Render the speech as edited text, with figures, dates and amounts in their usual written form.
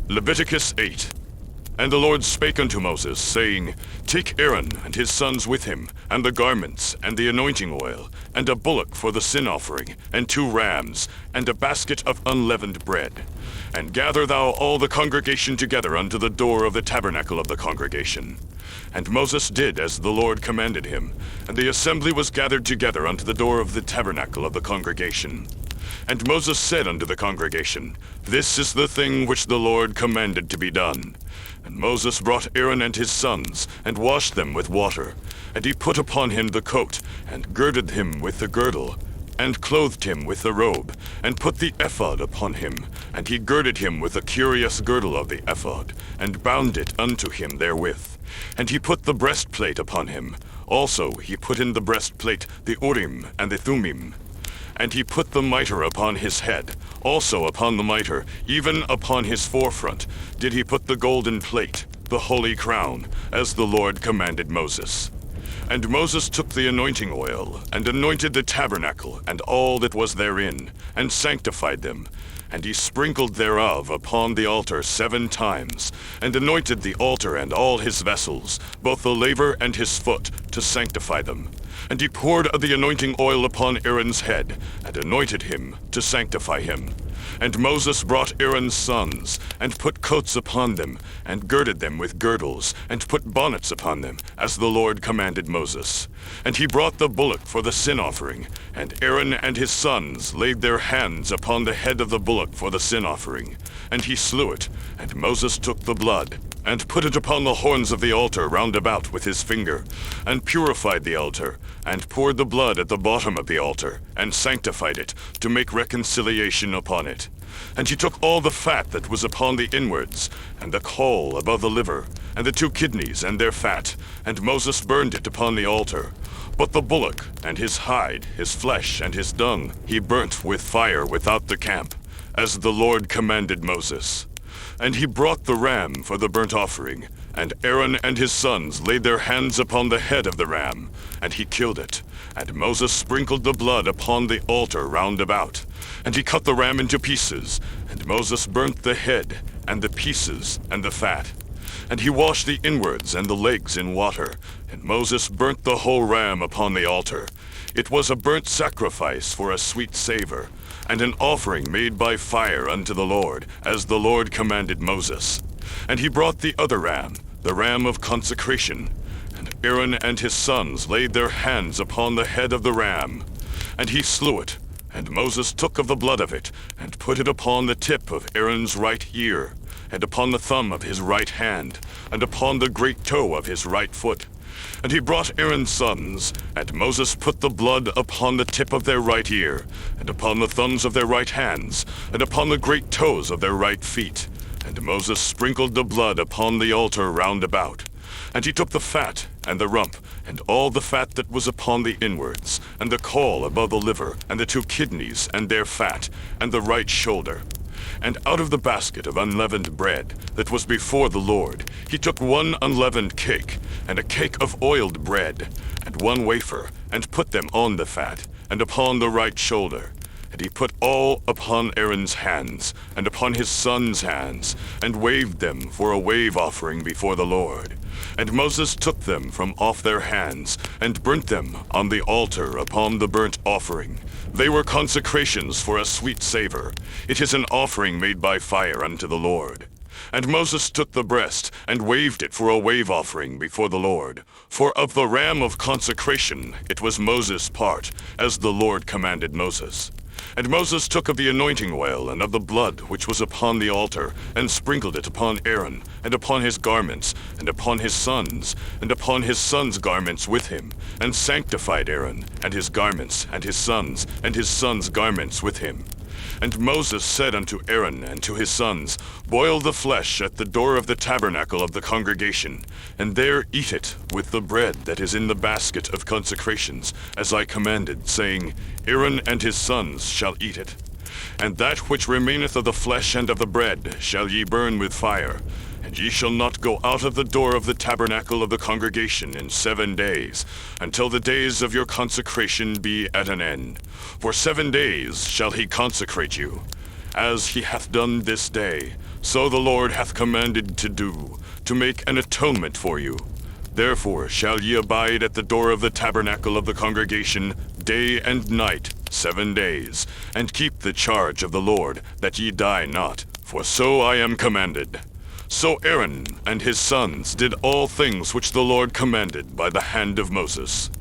Leviticus 8. And the Lord spake unto Moses, saying, Take Aaron and his sons with him, and the garments, and the anointing oil, and a bullock for the sin offering, and 2 rams, and a basket of unleavened bread. And gather thou all the congregation together unto the door of the tabernacle of the congregation. And Moses did as the Lord commanded him, and the assembly was gathered together unto the door of the tabernacle of the congregation. And Moses said unto the congregation, This is the thing which the Lord commanded to be done. And Moses brought Aaron and his sons, and washed them with water. And he put upon him the coat, and girded him with the girdle, and clothed him with the robe, and put the ephod upon him. And he girded him with the curious girdle of the ephod, and bound it unto him therewith. And he put the breastplate upon him. Also he put in the breastplate the Urim and the Thummim. And he put the mitre upon his head. Also upon the mitre, even upon his forefront, did he put the golden plate, the holy crown, as the Lord commanded Moses. And Moses took the anointing oil, and anointed the tabernacle, and all that was therein, and sanctified them. And he sprinkled thereof upon the altar 7 times, and anointed the altar and all his vessels, both the laver and his foot, to sanctify them. And he poured of the anointing oil upon Aaron's head, and anointed him to sanctify him. And Moses brought Aaron's sons, and put coats upon them, and girded them with girdles, and put bonnets upon them, as the Lord commanded Moses. And he brought the bullock for the sin offering, and Aaron and his sons laid their hands upon the head of the bullock for the sin offering. And he slew it, and Moses took the blood, and put it upon the horns of the altar round about with his finger, and purified the altar, and poured the blood at the bottom of the altar, and sanctified it, to make reconciliation upon it. And he took all the fat that was upon the inwards, and the caul above the liver, and the 2 kidneys and their fat, and Moses burned it upon the altar. But the bullock, and his hide, his flesh, and his dung, he burnt with fire without the camp, as the Lord commanded Moses. And he brought the ram for the burnt offering, and Aaron and his sons laid their hands upon the head of the ram, and he killed it. And Moses sprinkled the blood upon the altar round about. And he cut the ram into pieces, and Moses burnt the head, and the pieces, and the fat. And he washed the inwards and the legs in water, and Moses burnt the whole ram upon the altar. It was a burnt sacrifice for a sweet savor, and an offering made by fire unto the Lord, as the Lord commanded Moses. And he brought the other ram, the ram of consecration. And Aaron and his sons laid their hands upon the head of the ram, and he slew it. And Moses took of the blood of it, and put it upon the tip of Aaron's right ear, and upon the thumb of his right hand, and upon the great toe of his right foot. And he brought Aaron's sons, and Moses put the blood upon the tip of their right ear, and upon the thumbs of their right hands, and upon the great toes of their right feet. And Moses sprinkled the blood upon the altar round about. And he took the fat, and the rump, and all the fat that was upon the inwards, and the caul above the liver, and the 2 kidneys, and their fat, and the right shoulder. And out of the basket of unleavened bread that was before the Lord, he took 1 unleavened cake, and a cake of oiled bread, and 1 wafer, and put them on the fat, and upon the right shoulder. And he put all upon Aaron's hands, and upon his sons' hands, and waved them for a wave offering before the Lord. And Moses took them from off their hands, and burnt them on the altar upon the burnt offering. They were consecrations for a sweet savor. It is an offering made by fire unto the Lord. And Moses took the breast, and waved it for a wave offering before the Lord. For of the ram of consecration it was Moses' part, as the Lord commanded Moses. And Moses took of the anointing oil and of the blood which was upon the altar, and sprinkled it upon Aaron, and upon his garments, and upon his sons, and upon his sons' garments with him, and sanctified Aaron, and his garments, and his sons' garments with him. And Moses said unto Aaron and to his sons, Boil the flesh at the door of the tabernacle of the congregation, and there eat it with the bread that is in the basket of consecrations, as I commanded, saying, Aaron and his sons shall eat it. And that which remaineth of the flesh and of the bread shall ye burn with fire. And ye shall not go out of the door of the tabernacle of the congregation in 7 days, until the days of your consecration be at an end. For 7 days shall he consecrate you, as he hath done this day, So the Lord hath commanded to do, to make an atonement for you. Therefore shall ye abide at the door of the tabernacle of the congregation day and night 7 days, and keep the charge of the Lord, that ye die not, for so I am commanded. So Aaron and his sons did all things which the Lord commanded by the hand of Moses.